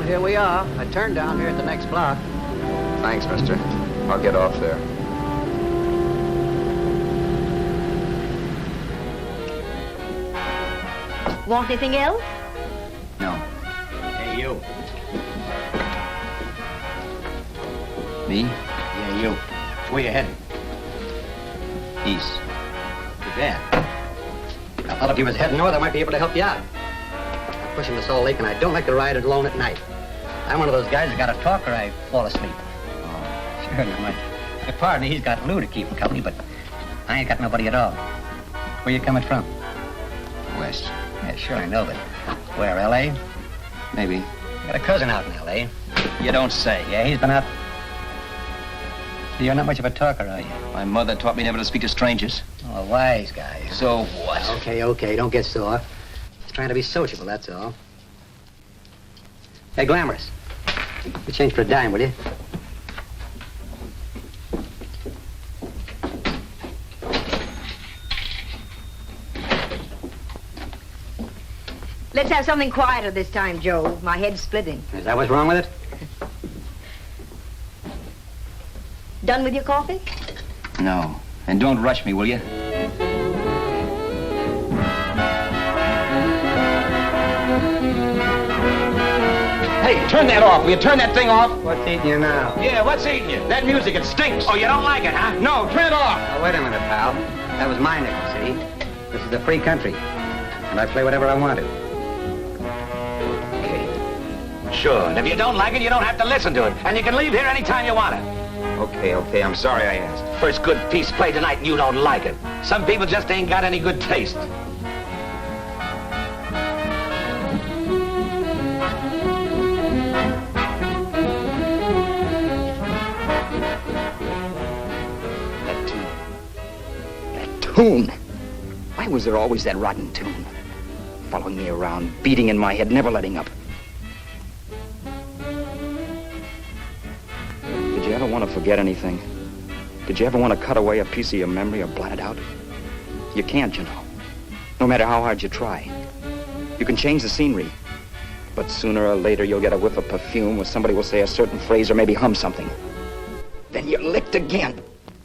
here we are. I turned down here at the next block. Thanks, mister. I'll get off there. Want anything else? No. Hey, you. Me? Yeah, you. Where you heading? East. Too bad. I thought if you was heading north, I might be able to help you out. I'm pushing the Salt Lake, and I don't like to ride it alone at night. I'm one of those guys that got to talk or I fall asleep. Oh. Sure, now, my partner, he's got Lou to keep him company, but I ain't got nobody at all. Where you coming from? West. Yeah, sure, I know, but where, L.A.? Maybe. Got a cousin out in L.A. You don't say. Yeah, he's been out. You're not much of a talker, are you? My mother taught me never to speak to strangers. Oh, a wise guy. So what? Okay, don't get sore. Just trying to be sociable, that's all. Hey, Glamorous. You change for a dime, will you? Let's have something quieter this time, Joe. My head's splitting. Is that what's wrong with it? Done with your coffee? No. And don't rush me, will you? Hey, turn that off. Will you turn that thing off? What's eating you now? Yeah, what's eating you? That music, it stinks. Oh, you don't like it, huh? No, turn it off. Oh, wait a minute, pal. That was my nickel, see? This is a free country. And I play whatever I want to. Okay. Sure. And if you don't like it, you don't have to listen to it. And you can leave here anytime you want to. Okay. I'm sorry I asked. First good piece played tonight and you don't like it. Some people just ain't got any good taste. That tune. Why was there always that rotten tune? Following me around, beating in my head, never letting up. Did you ever want to forget anything? Did you ever want to cut away a piece of your memory or blot it out? You can't, you know. No matter how hard you try. You can change the scenery. But sooner or later, you'll get a whiff of perfume where somebody will say a certain phrase or maybe hum something. Then you're licked again.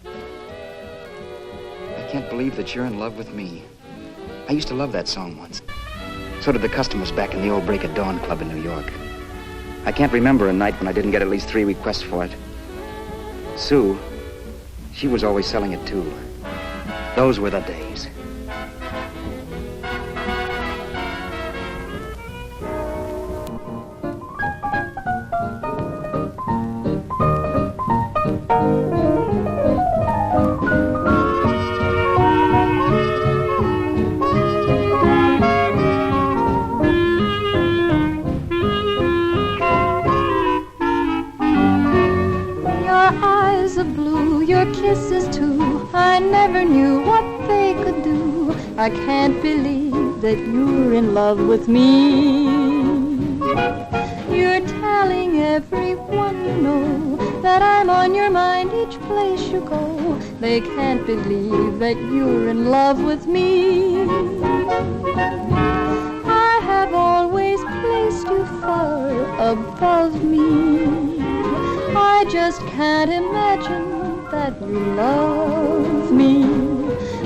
I can't believe that you're in love with me. I used to love that song once. So did the customers back in the old Break of Dawn Club in New York. I can't remember a night when I didn't get at least 3 requests for it. Sue, she was always selling it too. Those were the days. I can't believe that you're in love with me. You're telling everyone you know that I'm on your mind each place you go. They can't believe that you're in love with me. I have always placed you far above me. I just can't imagine that you love me.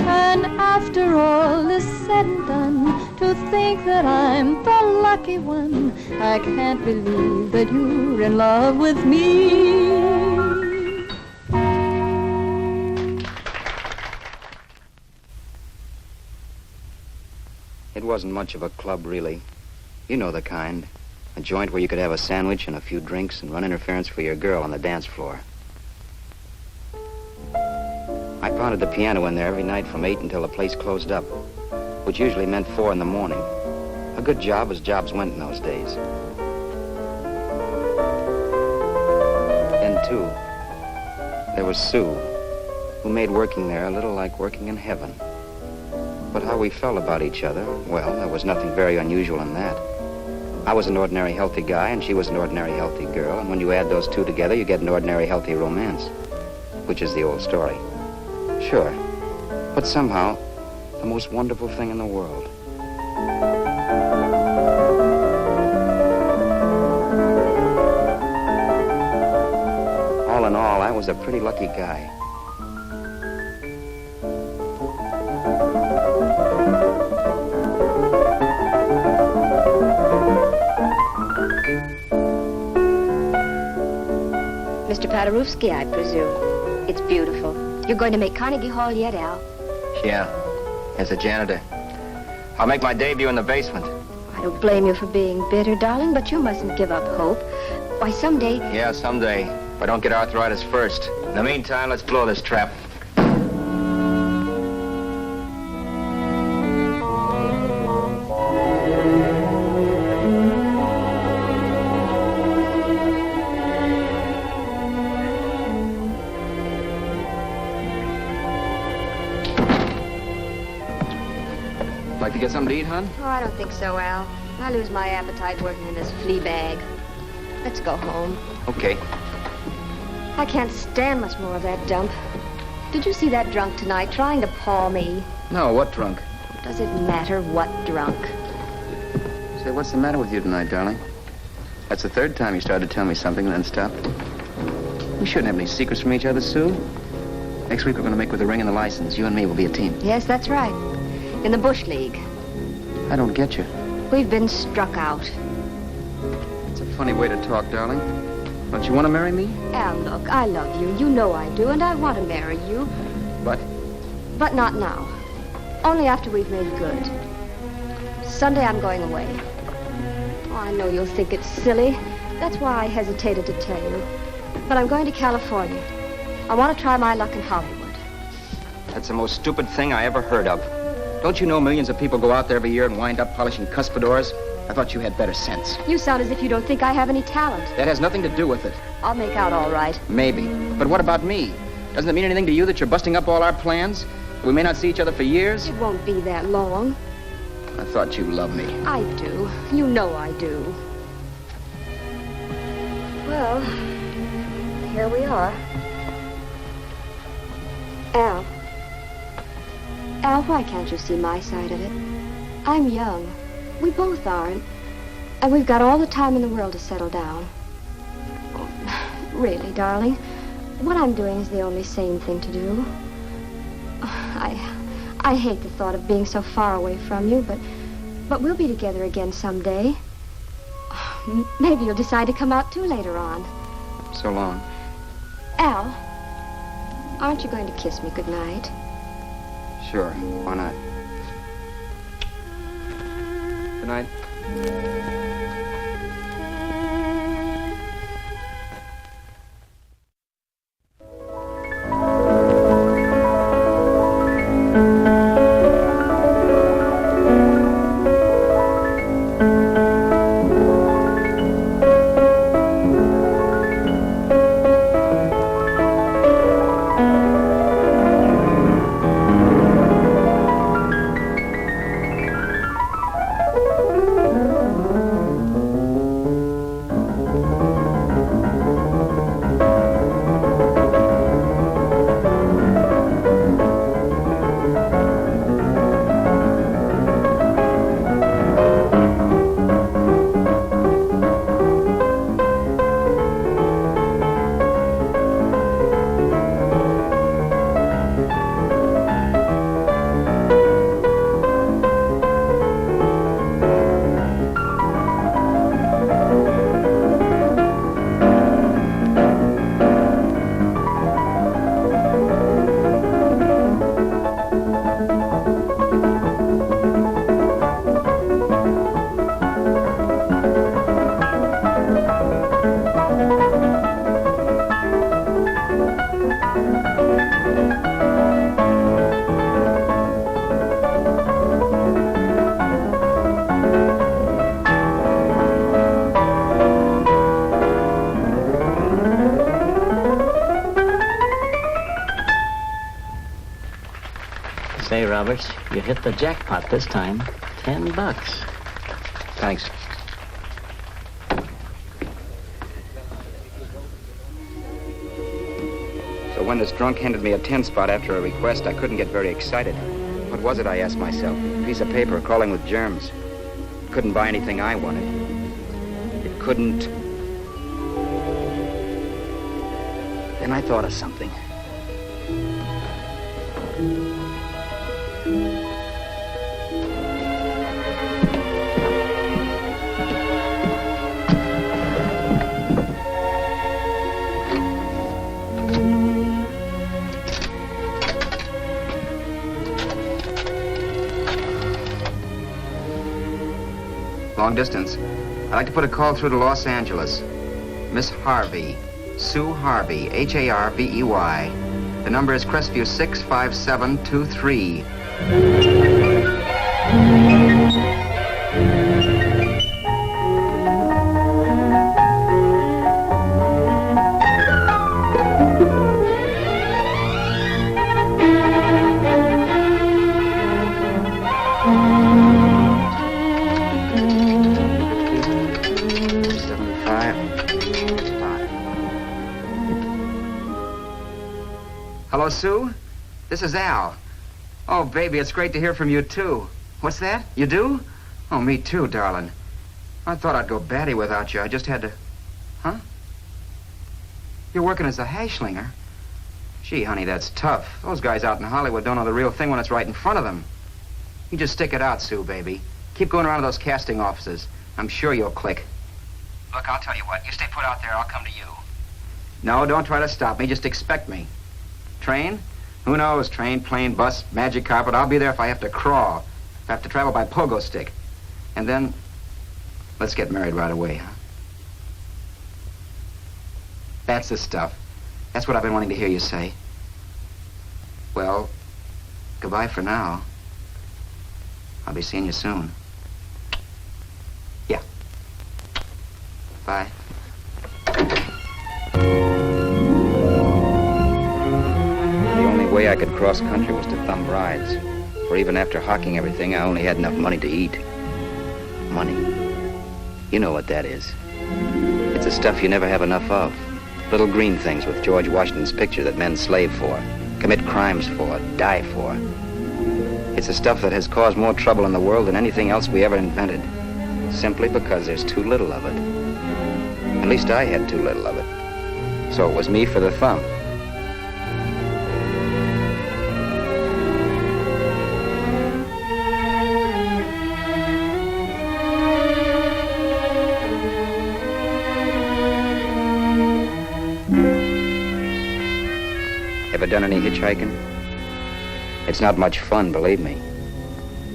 And after all is said and done, to think that I'm the lucky one, I can't believe that you're in love with me. It wasn't much of a club, really. You know the kind. A joint where you could have a sandwich and a few drinks and run interference for your girl on the dance floor. I pounded the piano in there every night from 8 until the place closed up, which usually meant 4 in the morning. A good job as jobs went in those days. Then, too, there was Sue, who made working there a little like working in heaven. But how we felt about each other, well, there was nothing very unusual in that. I was an ordinary healthy guy, and she was an ordinary healthy girl, and when you add those two together, you get an ordinary healthy romance, which is the old story. Sure, but somehow, the most wonderful thing in the world. was a pretty lucky guy. Mr. Paderewski, I presume. It's beautiful. You're going to make Carnegie Hall yet, Al? Yeah, as a janitor. I'll make my debut in the basement. I don't blame you for being bitter, darling, but you mustn't give up hope. Why, someday... Yeah, someday. If I don't get arthritis first. In the meantime, let's blow this trap. Like to get something to eat, hon? Oh, I don't think so, Al. I lose my appetite working in this flea bag. Let's go home. Okay. I can't stand much more of that dump. Did you see that drunk tonight trying to paw me? No, what drunk? Does it matter what drunk? Say, what's the matter with you tonight, darling? That's the third time you started to tell me something and then stopped. We shouldn't have any secrets from each other, Sue. Next week we're going to make with the ring and the license. You and me will be a team. Yes, that's right. In the Bush League. I don't get you. We've been struck out. It's a funny way to talk, darling. Don't you want to marry me? Al, look, I love you. You know I do, and I want to marry you. But? But not now. Only after we've made good. Sunday I'm going away. Oh, I know you'll think it's silly. That's why I hesitated to tell you. But I'm going to California. I want to try my luck in Hollywood. That's the most stupid thing I ever heard of. Don't you know millions of people go out there every year and wind up polishing cuspidors? I thought you had better sense. You sound as if you don't think I have any talent. That has nothing to do with it. I'll make out all right. Maybe. But what about me? Doesn't it mean anything to you that you're busting up all our plans? We may not see each other for years? It won't be that long. I thought you loved me. I do. You know I do. Well, here we are. Al. Al, why can't you see my side of it? I'm young. We both are, and we've got all the time in the world to settle down. Oh, really, darling, what I'm doing is the only sane thing to do. I hate the thought of being so far away from you, but we'll be together again someday. Maybe you'll decide to come out too later on. So long. Al, aren't you going to kiss me goodnight? Sure, why not? Good night. Say, Roberts, you hit the jackpot this time. $10. Thanks. So when this drunk handed me a 10 spot after a request, I couldn't get very excited. What was it, I asked myself? A piece of paper crawling with germs. It couldn't buy anything I wanted. It couldn't... Then I thought of something. Long distance. I'd like to put a call through to Los Angeles. Miss Harvey. Sue Harvey, Harvey. The number is Crestview 65723. Hello, Sue? This is Al. Oh, baby, it's great to hear from you, too. What's that? You do? Oh, me too, darling. I thought I'd go batty without you. I just had to... Huh? You're working as a hashlinger? Gee, honey, that's tough. Those guys out in Hollywood don't know the real thing when it's right in front of them. You just stick it out, Sue, baby. Keep going around to those casting offices. I'm sure you'll click. Look, I'll tell you what. You stay put out there, I'll come to you. No, don't try to stop me. Just expect me. Train? Who knows? Train, plane, bus, magic carpet. I'll be there if I have to crawl. If I have to travel by pogo stick. And then, let's get married right away, huh? That's the stuff. That's what I've been wanting to hear you say. Well, goodbye for now. I'll be seeing you soon. Yeah. Bye. The way I could cross country was to thumb rides. For even after hawking everything, I only had enough money to eat. Money. You know what that is. It's the stuff you never have enough of. Little green things with George Washington's picture that men slave for, commit crimes for, die for. It's the stuff that has caused more trouble in the world than anything else we ever invented. Simply because there's too little of it. At least I had too little of it. So it was me for the thumb. Ever done any hitchhiking? It's not much fun, believe me.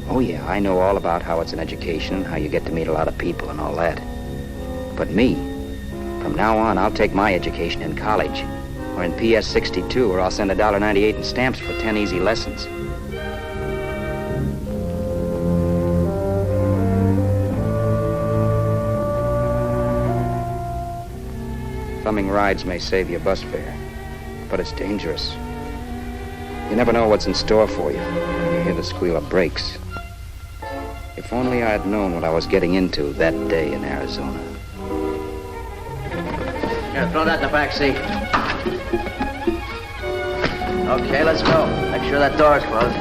Oh yeah, I know all about how it's an education and how you get to meet a lot of people and all that. But me, from now on, I'll take my education in college or in PS 62, or I'll send $1.98 in stamps for 10 easy lessons. Thumbing rides may save you bus fare, but it's dangerous. You never know what's in store for you. You hear the squeal of brakes. If only I had known what I was getting into that day in Arizona. Here, throw that in the back seat. Okay, let's go. Make sure that door's closed.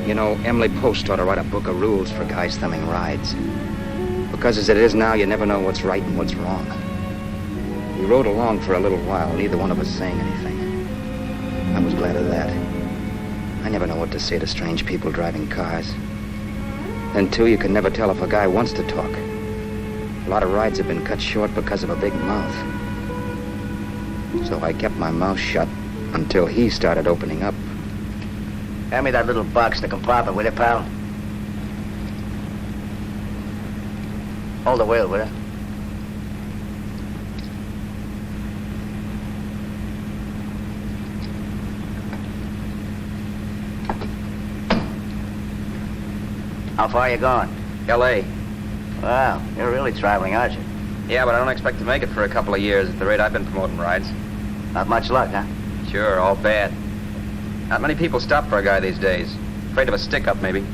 You know, Emily Post ought to write a book of rules for guys thumbing rides. Because as it is now, you never know what's right and what's wrong. We rode along for a little while, neither one of us saying anything. I was glad of that. I never know what to say to strange people driving cars. Then, too, you can never tell if a guy wants to talk. A lot of rides have been cut short because of a big mouth. So I kept my mouth shut until he started opening up. Hand me that little box in the compartment, will you, pal? Hold the wheel, will you? How far are you going? L.A. Wow, you're really traveling, aren't you? Yeah, but I don't expect to make it for a couple of years at the rate I've been promoting rides. Not much luck, huh? Sure, all bad. Not many people stop for a guy these days. Afraid of a stick-up, maybe.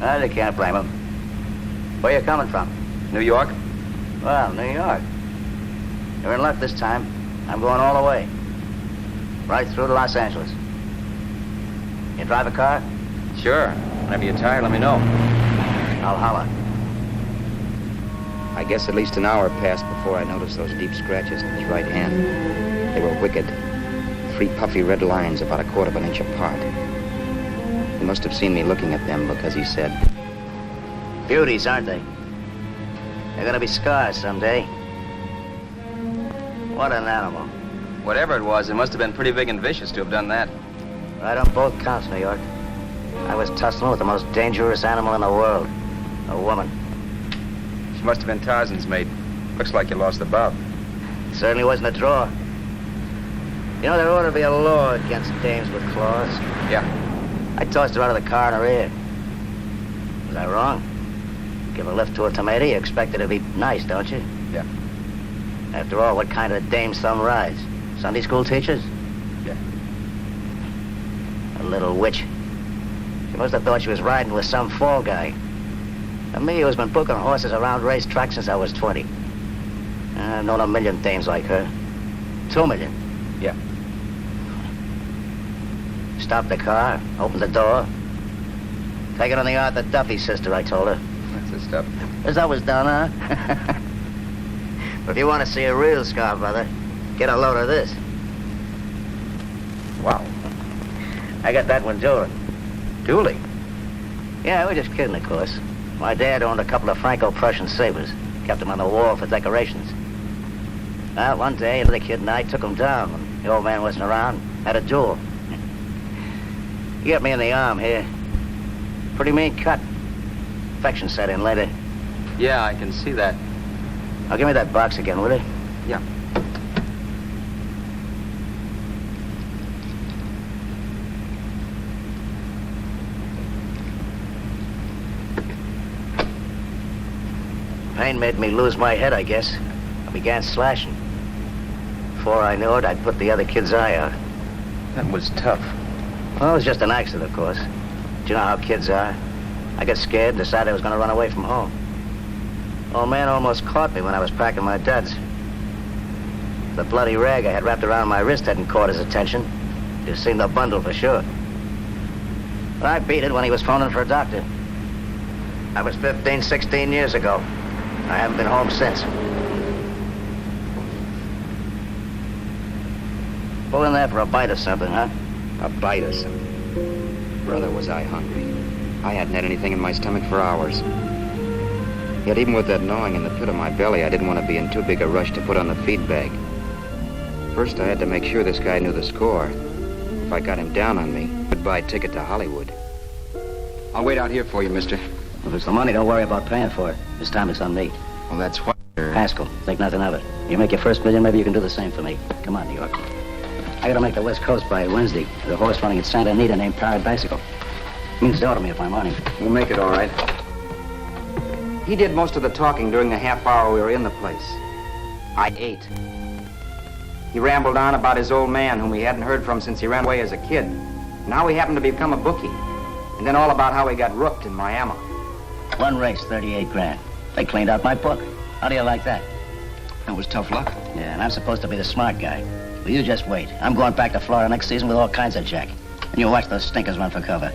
Well, you can't blame them. Where you coming from? New York? Well, New York. You're in luck this time. I'm going all the way. Right through to Los Angeles. You drive a car? Sure. Whenever you're tired, let me know. I'll holler. I guess at least an hour passed before I noticed those deep scratches in his right hand. They were wicked. 3 puffy red lines about 1/4 of an inch apart. He must have seen me looking at them because he said, Beauties, aren't they? They're gonna be scars someday. What an animal. whatever it was, it must have been pretty big and vicious to have done that. Right on both counts, New York. I was tussling with the most dangerous animal in the world. A woman. She must have been Tarzan's mate. Looks like you lost the bout. It certainly wasn't a draw. You know, there ought to be a law against dames with claws. Yeah. I tossed her out of the car in her ear. Was I wrong? Give a lift to a tomato, you expect it to be nice, don't you? Yeah. After all, what kind of dames some rides? Sunday school teachers? Yeah. A little witch. She must have thought she was riding with some fall guy. And me, who's been booking horses around racetracks since I was 20. I've known a million dames like her. 2 million. Yeah. Stopped the car, opened the door. Take it on the Arthur Duffy sister, I told her. That's the stuff. As that was done, huh? But if you want to see a real scar, brother, get a load of this. Wow. I got that one dueling. Dueling? Yeah, we're just kidding, of course. My dad owned a couple of Franco-Prussian sabers. Kept them on the wall for decorations. Well, one day, the kid and I took them down when the old man wasn't around. Had a duel. He got me in the arm here. Pretty mean cut. Infection set in later. Yeah, I can see that. Now, give me that box again, will you? Yeah. Pain made me lose my head, I guess. I began slashing. Before I knew it, I'd put the other kid's eye out. That was tough. Well, it was just an accident, of course. Do you know how kids are? I got scared, decided I was going to run away from home. Old man almost caught me when I was packing my duds. The bloody rag I had wrapped around my wrist hadn't caught his attention. You've seen the bundle for sure. But I beat it when he was phoning for a doctor. That was 15, 16 years ago. I haven't been home since. Pull in there for a bite or something, huh? A bite or something. Brother, was I hungry. I hadn't had anything in my stomach for hours. Yet even with that gnawing in the pit of my belly, I didn't want to be in too big a rush to put on the feed bag. First, I had to make sure this guy knew the score. If I got him down on me, goodbye ticket to Hollywood. I'll wait out here for you, mister. Well, if it's the money, don't worry about paying for it. This time it's on me. Well, that's what... Haskell, think nothing of it. You make your first million, maybe you can do the same for me. Come on, New York. I gotta make the West Coast by Wednesday. There's a horse running at Santa Anita named Paradigmático. Means to order me if I'm on him. We'll make it all right. He did most of the talking during the half hour we were in the place. I ate. He rambled on about his old man, whom he hadn't heard from since he ran away as a kid. Now he happened to become a bookie. And then all about how he got rooked in Miami. One race, 38 grand. They cleaned out my book. How do you like that? That was tough luck. Yeah, and I'm supposed to be the smart guy. Well, you just wait. I'm going back to Florida next season with all kinds of jack. And you watch those stinkers run for cover.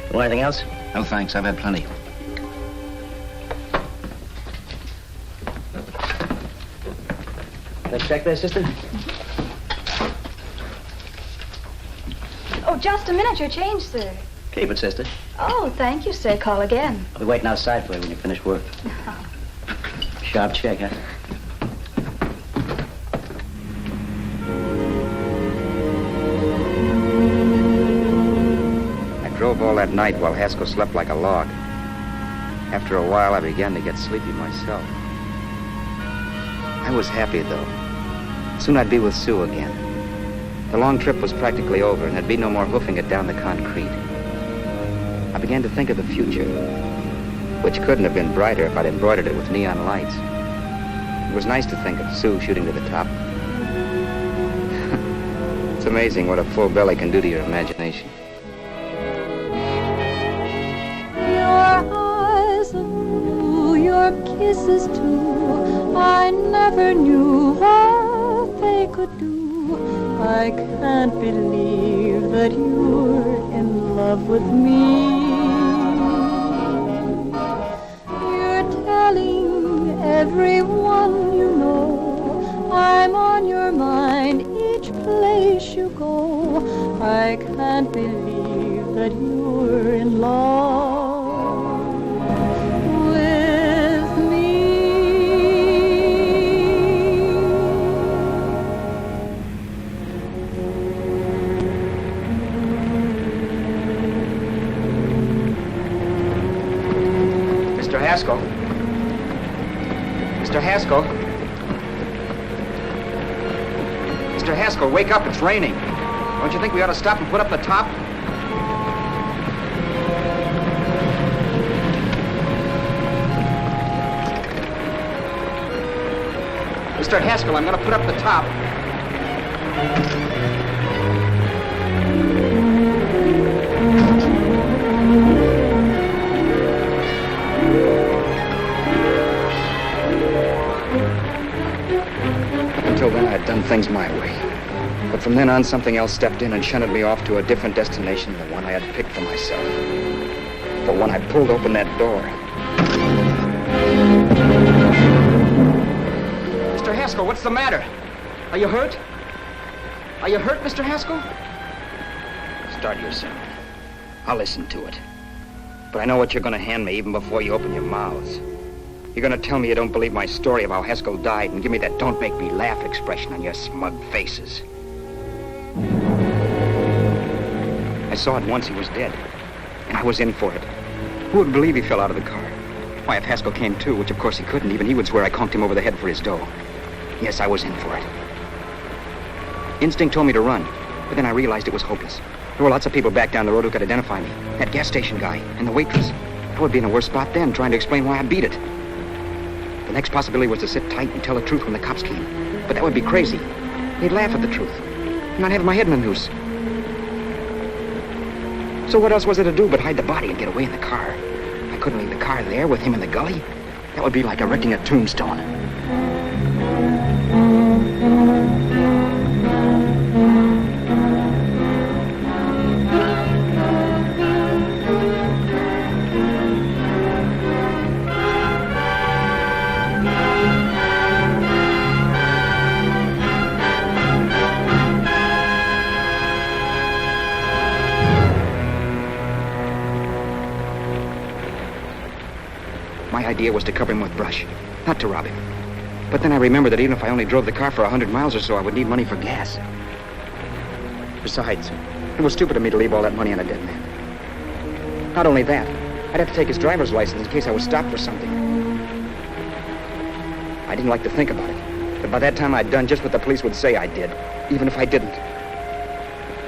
You want anything else? No, thanks. I've had plenty. Let's check there, sister. Oh, just a minute. Your change, sir. Keep it, sister. Oh, thank you, sir. Call again. I'll be waiting outside for you when you finish work. Sharp check, huh? I drove all that night while Haskell slept like a log. After a while, I began to get sleepy myself. I was happy, though. Soon I'd be with Sue again. The long trip was practically over, and there'd be no more hoofing it down the concrete. I began to think of the future, which couldn't have been brighter if I'd embroidered it with neon lights. It was nice to think of Sue shooting to the top. It's amazing what a full belly can do to your imagination. Your eyes are blue, your kisses too. I never knew what they could do. I can't believe that you're in love with me. You're telling everyone you know I'm on your mind each place you go. I can't believe that you're in love with me. Mr. Haskell. Mr. Haskell. Mr. Haskell, wake up. It's raining. Don't you think we ought to stop and put up the top? Mr. Haskell, I'm going to put up the top. Up until then, I'd done things my way. But from then on, something else stepped in and shunted me off to a different destination than one I had picked for myself. But when I pulled open that door... Mr. Haskell, what's the matter? Are you hurt? Are you hurt, Mr. Haskell? Start your sermon. I'll listen to it. But I know what you're going to hand me even before you open your mouths. You're going to tell me you don't believe my story of how Haskell died and give me that don't make me laugh expression on your smug faces. I saw it once he was dead, and I was in for it. Who would believe he fell out of the car? Why, if Haskell came too, which of course he couldn't, even he would swear I conked him over the head for his dough. Yes, I was in for it. Instinct told me to run, but then I realized it was hopeless. There were lots of people back down the road who could identify me. That gas station guy and the waitress. I would be in a worse spot then, trying to explain why I beat it. The next possibility was to sit tight and tell the truth when the cops came. But that would be crazy. They'd laugh at the truth. I'm not having my head in a noose. So what else was there to do but hide the body and get away in the car? I couldn't leave the car there with him in the gully. That would be like erecting a tombstone. My idea was to cover him with brush, not to rob him. But then I remembered that even if I only drove the car for 100 miles or so, I would need money for gas. Besides, it was stupid of me to leave all that money on a dead man. Not only that, I'd have to take his driver's license in case I was stopped for something. I didn't like to think about it, but by that time I'd done just what the police would say I did, even if I didn't.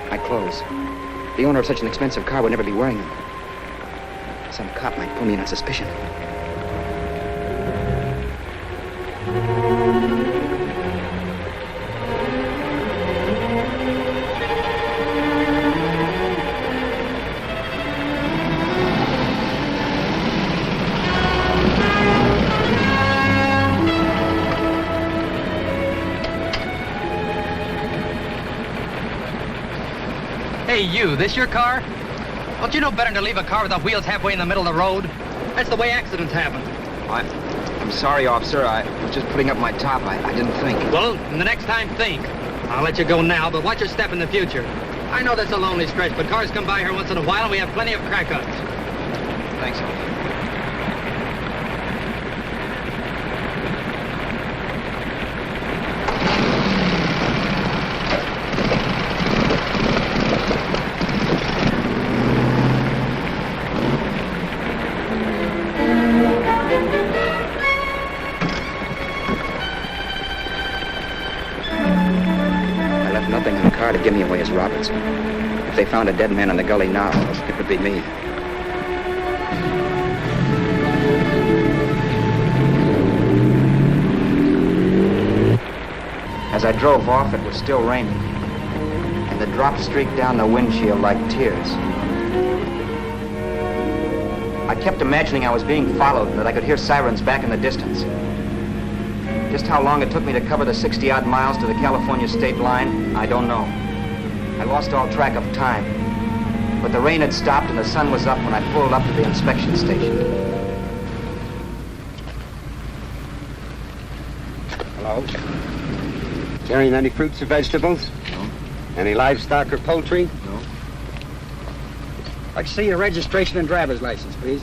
My clothes. The owner of such an expensive car would never be wearing them. Some cop might pull me in on suspicion. Hey, you, this your car? Don't you know better than to leave a car without wheels halfway in the middle of the road? That's the way accidents happen. I'm sorry, officer. I was just putting up my top. I didn't think. Well, the next time, think. I'll let you go now, but watch your step in the future. I know that's a lonely stretch, but cars come by here once in a while, and we have plenty of crack-ups. Thanks, officer. To give me away as Roberts. If they found a dead man in the gully now, it would be me. As I drove off, it was still raining, and the drops streaked down the windshield like tears. I kept imagining I was being followed and that I could hear sirens back in the distance. Just how long it took me to cover the 60-odd miles to the California state line, I don't know. I lost all track of time. But the rain had stopped and the sun was up when I pulled up to the inspection station. Hello? Carrying any fruits or vegetables? No. Any livestock or poultry? No. I'd like to see your registration and driver's license, please.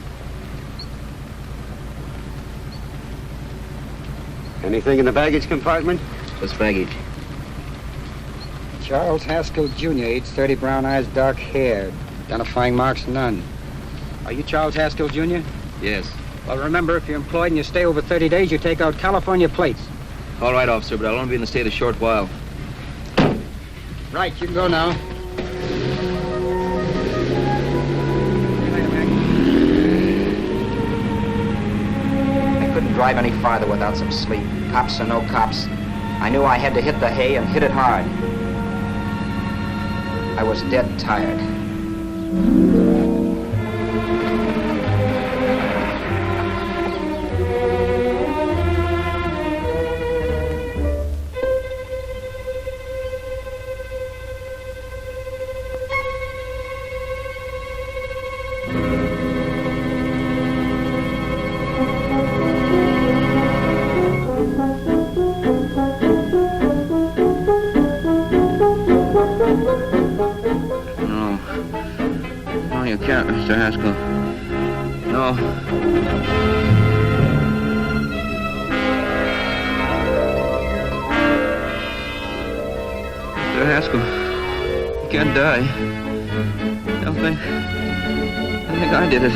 Anything in the baggage compartment? What's baggage? Charles Haskell, Jr., age 30, brown eyes, dark hair. Identifying marks, none. Are you Charles Haskell, Jr.? Yes. Well, remember, if you're employed and you stay over 30 days, you take out California plates. All right, officer, but I'll only be in the state a short while. Right, you can go now. I couldn't drive any farther without some sleep. Cops or no cops, I knew I had to hit the hay and hit it hard. I was dead tired. No, you can't, Mr. Haskell. No. Mr. Haskell, you can't die. I think I did it.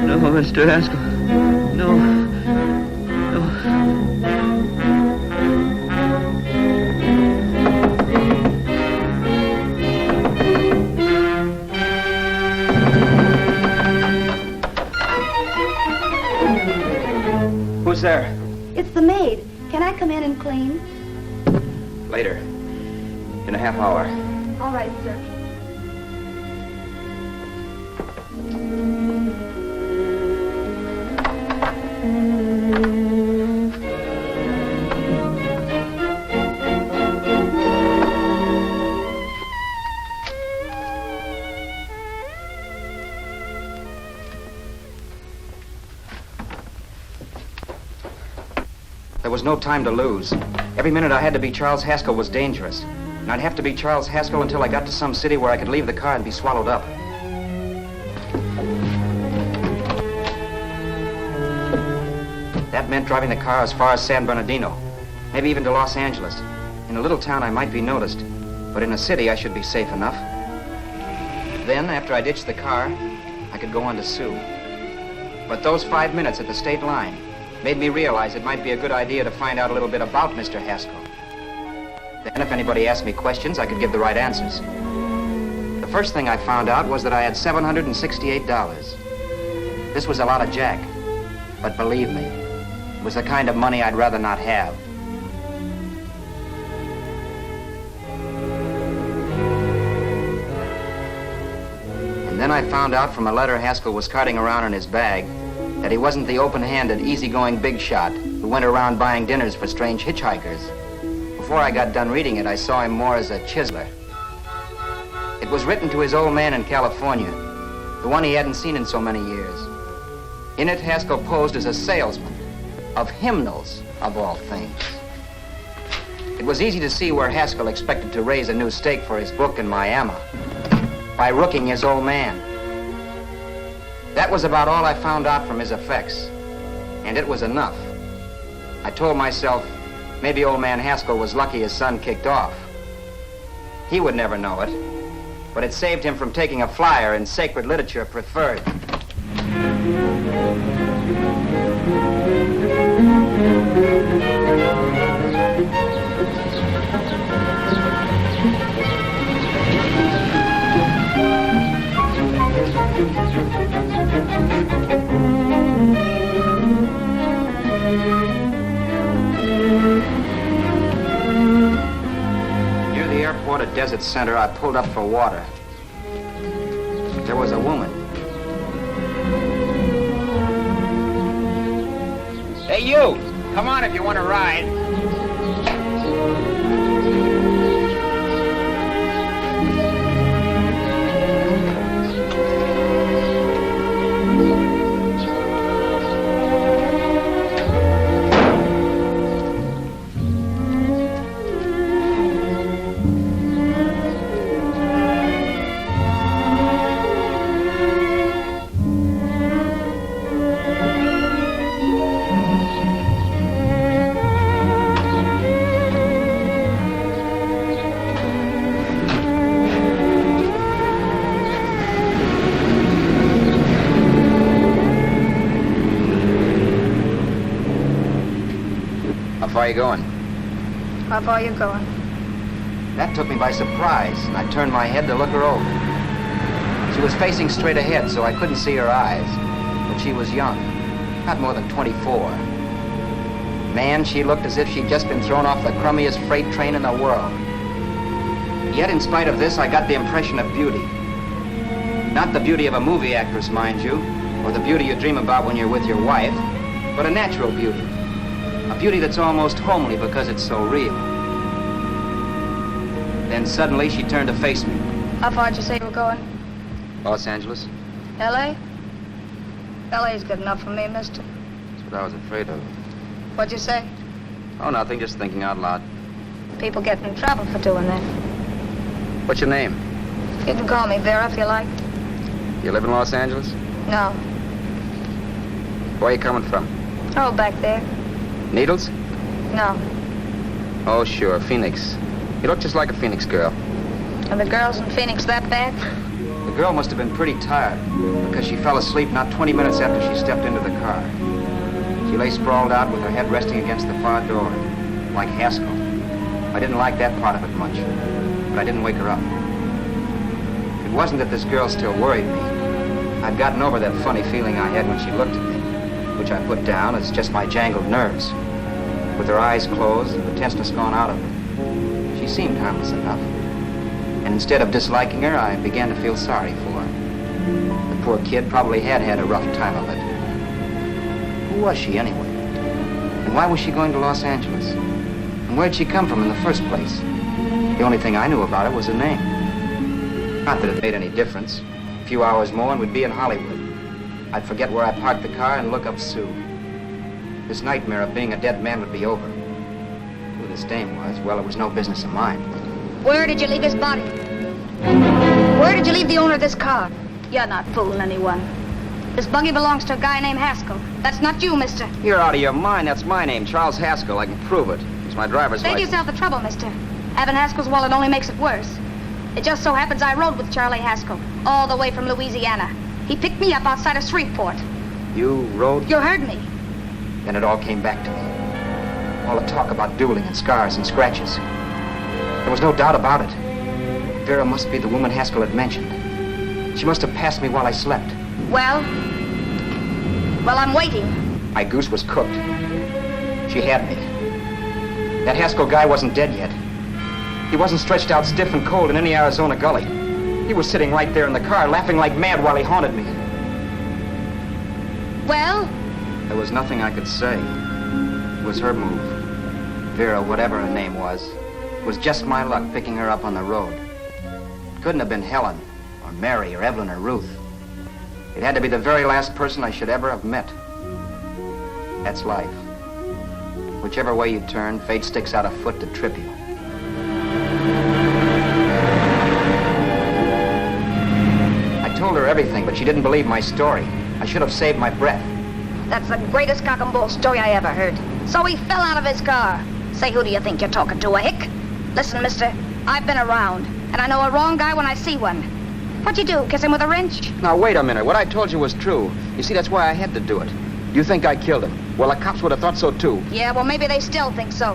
No, Mr. Haskell. No. No. Who's there? It's the maid. Can I come in and clean? Later. In a half hour. All right, sir. There was no time to lose. Every minute I had to be Charles Haskell was dangerous. And I'd have to be Charles Haskell until I got to some city where I could leave the car and be swallowed up. That meant driving the car as far as San Bernardino, maybe even to Los Angeles. In a little town I might be noticed, but in a city I should be safe enough. Then, after I ditched the car, I could go on to Sue. But those 5 minutes at the state line made me realize it might be a good idea to find out a little bit about Mr. Haskell. Then if anybody asked me questions, I could give the right answers. The first thing I found out was that I had $768. This was a lot of jack, but believe me, it was the kind of money I'd rather not have. And then I found out from a letter Haskell was carting around in his bag that he wasn't the open-handed, easygoing big shot who went around buying dinners for strange hitchhikers. Before I got done reading it, I saw him more as a chiseler. It was written to his old man in California, the one he hadn't seen in so many years. In it, Haskell posed as a salesman of hymnals, of all things. It was easy to see where Haskell expected to raise a new stake for his book in Miami by rooking his old man. That was about all I found out from his effects, and it was enough. I told myself, maybe old man Haskell was lucky his son kicked off. He would never know it, but it saved him from taking a flyer in Sacred Literature Preferred. Near the airport at Desert Center, I pulled up for water. There was a woman. Hey, you! Come on if you want to ride. How far are you going? How far are you going? That took me by surprise, and I turned my head to look her over. She was facing straight ahead, so I couldn't see her eyes. But she was young, not more than 24. Man, she looked as if she'd just been thrown off the crummiest freight train in the world. Yet, in spite of this, I got the impression of beauty. Not the beauty of a movie actress, mind you, or the beauty you dream about when you're with your wife, but a natural beauty. A beauty that's almost homely because it's so real. Then suddenly she turned to face me. How far did you say you were going? Los Angeles? L.A.? L.A.'s good enough for me, mister. That's what I was afraid of. What'd you say? Oh, nothing, just thinking out loud. People get in trouble for doing that. What's your name? You can call me Vera if you like. You live in Los Angeles? No. Where are you coming from? Oh, back there. Needles? No. Oh, sure, Phoenix. You look just like a Phoenix girl. Are the girls in Phoenix that bad? The girl must have been pretty tired because she fell asleep not 20 minutes after she stepped into the car. She lay sprawled out with her head resting against the far door, like Haskell. I didn't like that part of it much, but I didn't wake her up. It wasn't that this girl still worried me. I'd gotten over that funny feeling I had when she looked at me, which I put down as just my jangled nerves. With her eyes closed and the tenseness gone out of her, she seemed harmless enough. And instead of disliking her, I began to feel sorry for her. The poor kid probably had had a rough time of it. Who was she anyway? And why was she going to Los Angeles? And where'd she come from in the first place? The only thing I knew about her was her name. Not that it made any difference. A few hours more and we'd be in Hollywood. I'd forget where I parked the car and look up Sue. This nightmare of being a dead man would be over. Who this dame was, well, it was no business of mine. Where did you leave his body? Where did you leave the owner of this car? You're not fooling anyone. This buggy belongs to a guy named Haskell. That's not you, mister. You're out of your mind. That's my name, Charles Haskell. I can prove it. It's my driver's Save license. yourself the trouble, mister. Having Haskell's wallet only makes it worse. It just so happens I rode with Charlie Haskell, all the way from Louisiana. He picked me up outside of Shreveport. You rode? You heard me. Then it all came back to me. All the talk about dueling and scars and scratches. There was no doubt about it. Vera must be the woman Haskell had mentioned. She must have passed me while I slept. Well, I'm waiting. My goose was cooked. She had me. That Haskell guy wasn't dead yet. He wasn't stretched out stiff and cold in any Arizona gully. He was sitting right there in the car, laughing like mad while he haunted me. Well? There was nothing I could say. It was her move. Vera, whatever her name was just my luck picking her up on the road. It couldn't have been Helen, or Mary, or Evelyn, or Ruth. It had to be the very last person I should ever have met. That's life. Whichever way you turn, fate sticks out a foot to trip you. I told her everything, but she didn't believe my story. I should have saved my breath. That's the greatest cock and bull story I ever heard. So he fell out of his car. Say, who do you think you're talking to, a hick? Listen, mister, I've been around, and I know a wrong guy when I see one. What'd you do, kiss him with a wrench? Now, wait a minute. What I told you was true. You see, that's why I had to do it. You think I killed him? Well, the cops would have thought so, too. Yeah, well, maybe they still think so.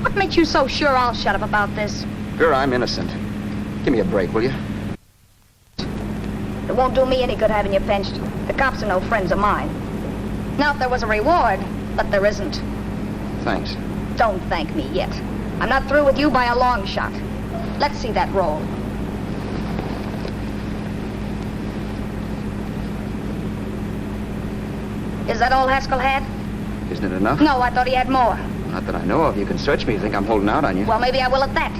What makes you so sure I'll shut up about this? Vera, I'm innocent. Give me a break, will you? It won't do me any good having you pinched. The cops are no friends of mine. Now, if there was a reward, but there isn't. Thanks. Don't thank me yet. I'm not through with you by a long shot. Let's see that roll. Is that all Haskell had? Isn't it enough? No, I thought he had more. Not that I know of. You can search me. You think I'm holding out on you? Well, maybe I will at that.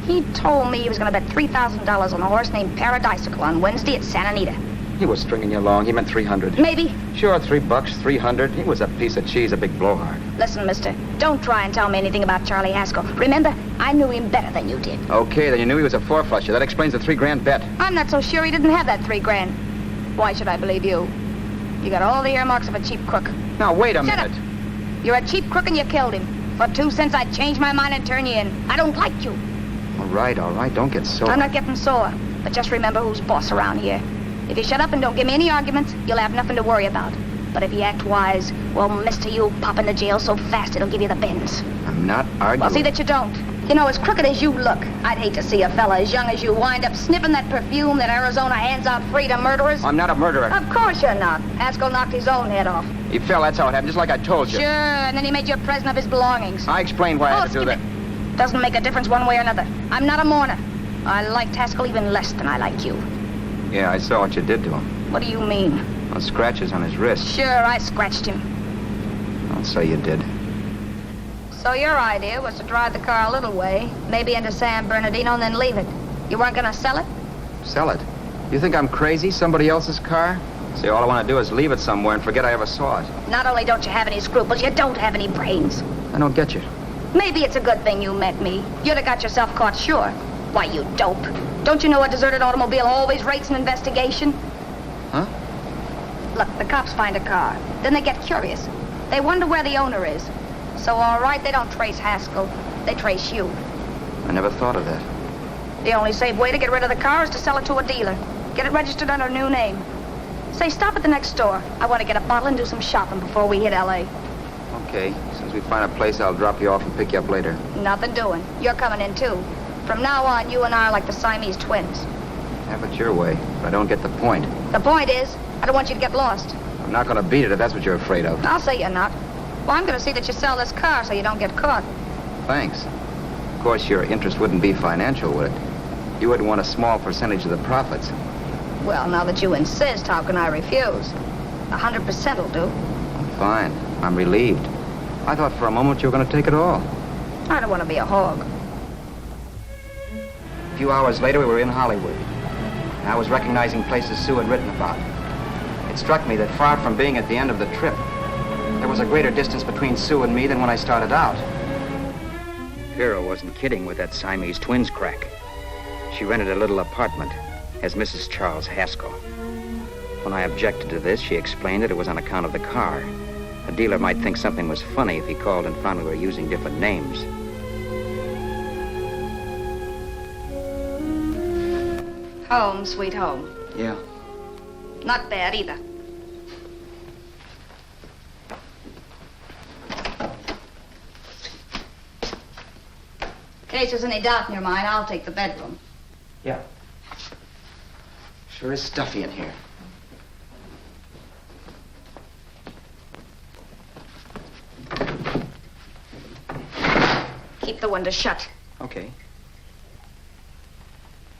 He told me he was going to bet $3,000 on a horse named Paradigmatico on Wednesday at Santa Anita. He was stringing you along. He meant 300. Maybe. Sure, $3, 300. He was a piece of cheese, a big blowhard. Listen, mister, don't try and tell me anything about Charlie Haskell. Remember, I knew him better than you did. Okay, then you knew he was a four-flusher. That explains the $3,000 bet. I'm not so sure he didn't have that $3,000. Why should I believe you? You got all the earmarks of a cheap crook. Now, wait a Shut minute. up. You're a cheap crook and you killed him. For 2 cents, I'd change my mind and turn you in. I don't like you. All right. Don't get sore. I'm not getting sore, but just remember who's boss around here. If you shut up and don't give me any arguments, you'll have nothing to worry about. But if you act wise, well, mister, you'll pop into jail so fast it'll give you the bends. I'm not arguing. Well, see that you don't. You know, as crooked as you look, I'd hate to see a fella as young as you wind up sniffing that perfume that Arizona hands out free to murderers. I'm not a murderer. Of course you're not. Haskell knocked his own head off. He fell, that's how it happened, just like I told you. Sure, and then he made you a present of his belongings. I explained why I had to do skip that. it. Doesn't make a difference one way or another. I'm not a mourner. I liked Haskell even less than I like you. Yeah, I saw what you did to him. What do you mean? Those scratches on his wrist. Sure, I scratched him. Don't say you did. So your idea was to drive the car a little way, maybe into San Bernardino, and then leave it. You weren't gonna sell it? Sell it? You think I'm crazy? Somebody else's car? See, all I want to do is leave it somewhere and forget I ever saw it. Not only don't you have any scruples, you don't have any brains. I don't get you. Maybe it's a good thing you met me. You'd have got yourself caught, sure. Why, you dope. Don't you know a deserted automobile always rates an investigation? Huh? Look, the cops find a car. Then they get curious. They wonder where the owner is. So, all right, they don't trace Haskell. They trace you. I never thought of that. The only safe way to get rid of the car is to sell it to a dealer. Get it registered under a new name. Say, stop at the next store. I want to get a bottle and do some shopping before we hit L.A. Okay. As soon as we find a place, I'll drop you off and pick you up later. Nothing doing. You're coming in, too. From now on, you and I are like the Siamese twins. Have it your way, but I don't get the point. The point is, I don't want you to get lost. I'm not going to beat it if that's what you're afraid of. I'll say you're not. Well, I'm going to see that you sell this car so you don't get caught. Thanks. Of course, your interest wouldn't be financial, would it? You would want a small percentage of the profits. Well, now that you insist, how can I refuse? 100% will do. Fine. I'm relieved. I thought for a moment you were going to take it all. I don't want to be a hog. A few hours later, we were in Hollywood. And I was recognizing places Sue had written about. It struck me that far from being at the end of the trip, there was a greater distance between Sue and me than when I started out. Vera wasn't kidding with that Siamese twins crack. She rented a little apartment as Mrs. Charles Haskell. When I objected to this, she explained that it was on account of the car. A dealer might think something was funny if he called and found we were using different names. Home, sweet home. Yeah. Not bad either. In case there's any doubt in your mind, I'll take the bedroom. Yeah. Sure is stuffy in here. Keep the window shut. Okay.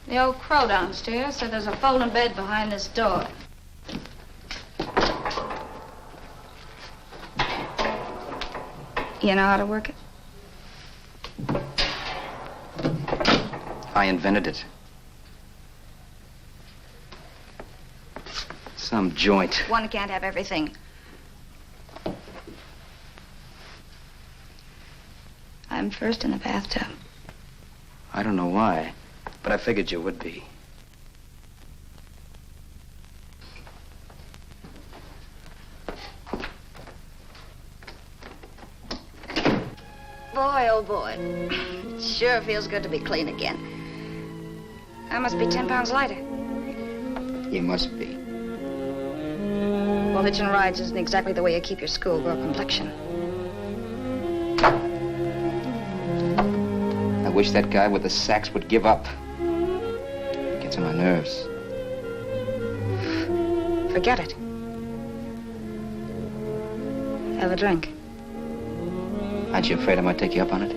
The old crow downstairs said there's a folding bed behind this door. You know how to work it? I invented it. Some joint. One can't have everything. I'm first in the bathtub. I don't know why, but I figured you would be. Boy, oh boy. It sure feels good to be clean again. I must be 10 pounds lighter. You must be. Well, hitching rides isn't exactly the way you keep your schoolgirl complexion. I wish that guy with the sax would give up. Gets on my nerves. Forget it. Have a drink. Aren't you afraid I might take you up on it?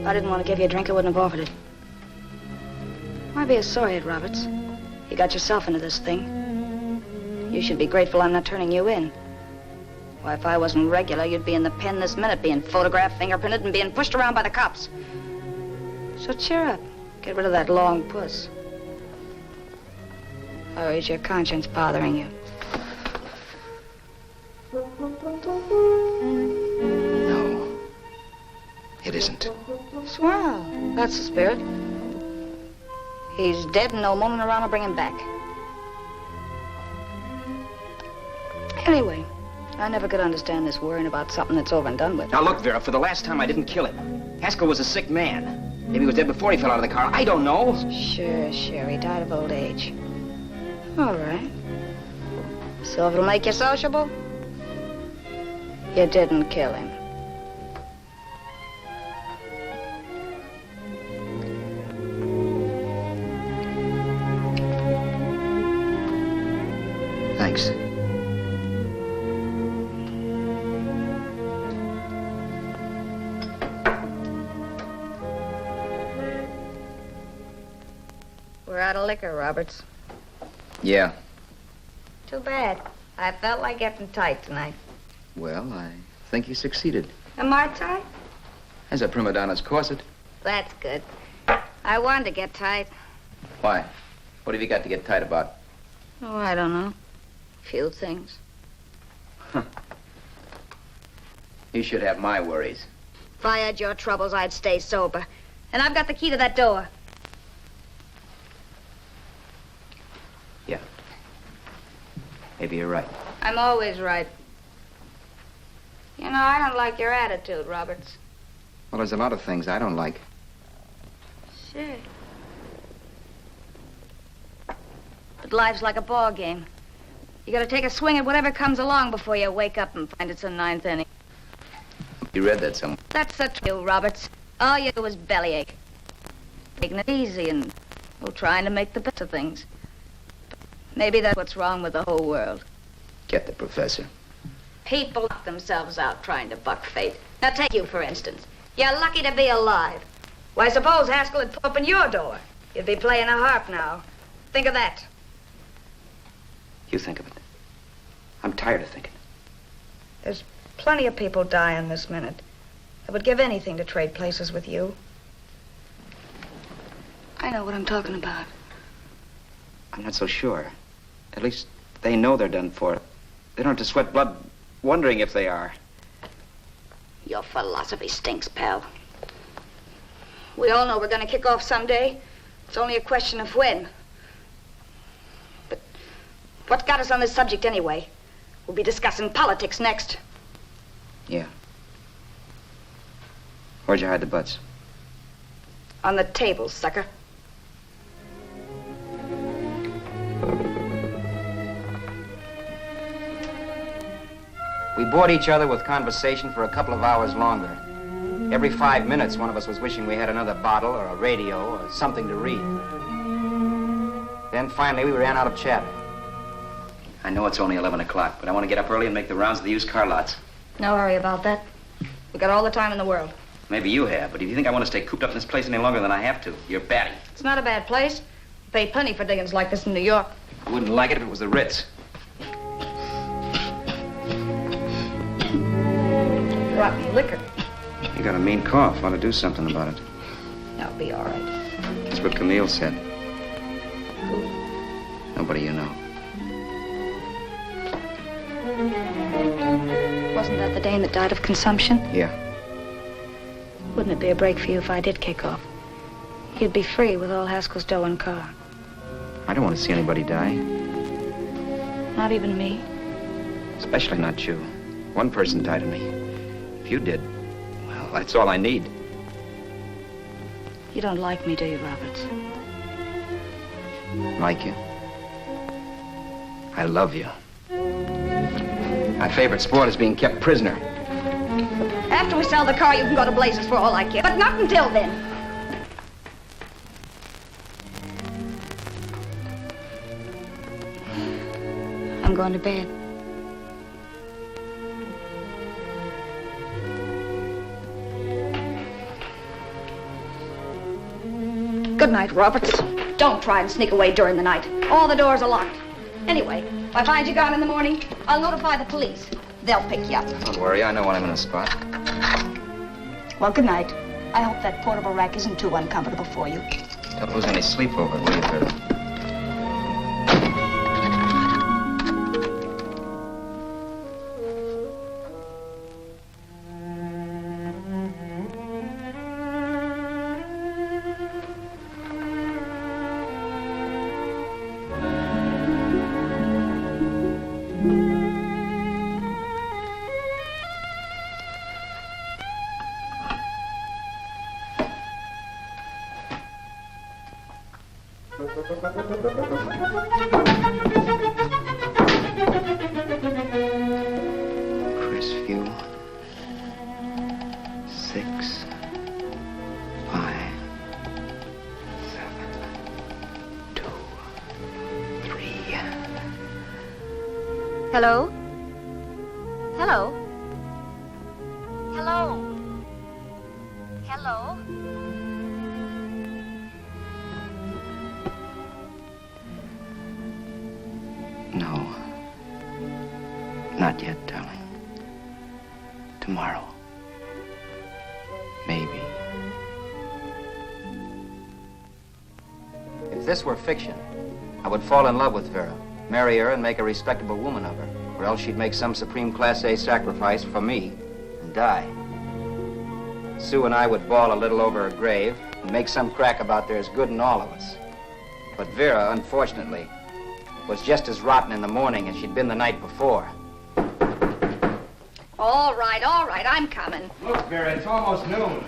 If I didn't want to give you a drink, I wouldn't have offered it. Why be a sorehead, Roberts? You got yourself into this thing. You should be grateful I'm not turning you in. Why, if I wasn't regular, you'd be in the pen this minute, being photographed, fingerprinted, and being pushed around by the cops. So cheer up. Get rid of that long puss. Or is your conscience bothering you? No, it isn't. Swell. That's the spirit. He's dead and no moaning around will bring him back. Anyway, I never could understand this worrying about something that's over and done with. Now look, Vera, for the last time I didn't kill him. Haskell was a sick man. Maybe he was dead before he fell out of the car. I don't know. Sure. He died of old age. All right. So if it'll make you sociable, you didn't kill him. Thanks. We're out of liquor, Roberts. Yeah. Too bad. I felt like getting tight tonight. Well, I think you succeeded. Am I tight? As a prima donna's corset. That's good. I wanted to get tight. Why? What have you got to get tight about? Oh, I don't know. Few things. You should have my worries. If I had your troubles, I'd stay sober. And I've got the key to that door. Yeah. Maybe you're right. I'm always right. You know, I don't like your attitude, Roberts. Well, there's a lot of things I don't like. Sure. But life's like a ball game. You gotta take a swing at whatever comes along before you wake up and find it's the ninth inning. You read that somewhere. That's the truth, Roberts. All you do is bellyache. Taking it easy and trying to make the best of things. Maybe that's what's wrong with the whole world. Get the professor. People knock themselves out trying to buck fate. Now take you, for instance. You're lucky to be alive. Why, suppose Haskell had put open your door. You'd be playing a harp now. Think of that. You think of it. I'm tired of thinking. There's plenty of people dying this minute. I would give anything to trade places with you. I know what I'm talking about. I'm not so sure. At least they know they're done for. They don't have to sweat blood wondering if they are. Your philosophy stinks, pal. We all know we're going to kick off someday. It's only a question of when. But what got us on this subject anyway? We'll be discussing politics next. Yeah. Where'd you hide the butts? On the table, sucker. We bored each other with conversation for a couple of hours longer. Every 5 minutes, one of us was wishing we had another bottle or a radio or something to read. Then finally, we ran out of chatter. I know it's only 11 o'clock, but I want to get up early and make the rounds of the used car lots. No hurry about that. We got all the time in the world. Maybe you have, but if you think I want to stay cooped up in this place any longer than I have to, you're batty. It's not a bad place. We pay plenty for diggings like this in New York. I wouldn't like it if it was the Ritz. Rotten liquor. You got a mean cough. Want to do something about it. That'll be all right. That's what Camille said. Who? Nobody you know. Wasn't that the dame that died of consumption? Yeah. Wouldn't it be a break for you if I did kick off? You'd be free with all Haskell's dough and car. I don't want to see anybody die. Not even me. Especially not you. One person died of me. If you did, well, that's all I need. You don't like me, do you, Roberts? Like you? I love you. My favorite sport is being kept prisoner. After we sell the car, you can go to blazes for all I care. But not until then. I'm going to bed. Good night, Roberts. Don't try and sneak away during the night. All the doors are locked. Anyway, if I find you gone in the morning, I'll notify the police. They'll pick you up. Don't worry, I know when I'm in a spot. Well, good night. I hope that portable rack isn't too uncomfortable for you. Don't lose any sleep over it, will you, Vera? Crisview. 6, 5, 7, 2, 3. Hello? Hello? Hello? Hello? No. Not yet, darling. Tomorrow. Maybe. If this were fiction, I would fall in love with Vera, marry her, and make a respectable woman of her. Or else she'd make some supreme Class A sacrifice for me and die. Sue and I would bawl a little over her grave and make some crack about there's good in all of us. But Vera, unfortunately, was just as rotten in the morning as she'd been the night before. All right, I'm coming. Look, Vera, it's almost noon.